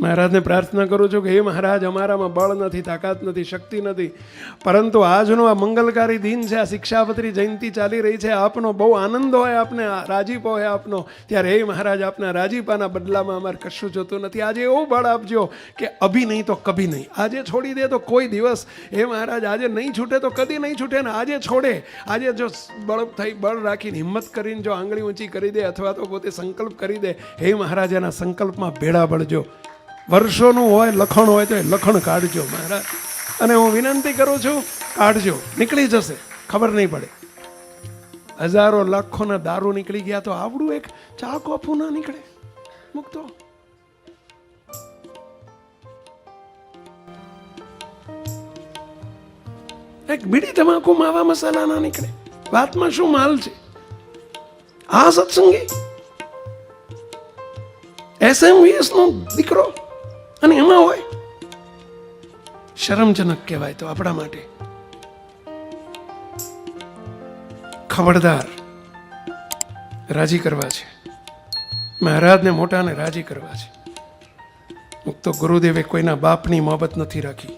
મહારાજને પ્રાર્થના કરું છું કે હે મહારાજ, અમારામાં બળ નથી, તાકાત નથી, શક્તિ નથી, પરંતુ આજનો આ મંગલકારી દિન છે, આ શિક્ષાપત્રી જયંતિ ચાલી રહી છે, આપનો બહુ આનંદ હોય, આપને રાજીપો હોય આપનો, ત્યારે હે મહારાજ આપના રાજીપાના બદલામાં અમારે કશું જોતું નથી. આજે એવું બળ આપજો કે અભી નહીં તો કભી નહીં. આજે છોડી દે તો કોઈ દિવસ, હે મહારાજ આજે નહીં છૂટે તો કદી નહીં છૂટે, ને આજે છોડે, આજે જો બળ થઈ બળ રાખીને હિંમત કરીને જો આંગળી ઊંચી કરી દે અથવા તો પોતે સંકલ્પ કરી દે, હે મહારાજ એના સંકલ્પમાં ભેળા પડજો. વર્ષોનું હોય લખણ હોય તો એ લખણ કાઢજો મહારાજ, અને હું વિનંતી કરું છું કાઢજો. નીકળી જશે, ખબર નહીં પડે. હજારો લાખોના દારૂ નીકળી ગયા તો આવડું એક ચા કોફું ના નીકળે? મૂકતો એક બીડી તમાકુ માવા મસાલા ના નીકળે? વાતમાં શું માલ છે? આ સત્સંગી SMVS નો દીકરો અને એમાં હોય, શરમજનક કહેવાય. તો આપણા માટે ખબરદાર, રાજી કરવા છે મહારાજને, મોટાને રાજી કરવા છે. મુક્તો ગુરુદેવે કોઈના બાપની મોહબત નથી રાખી.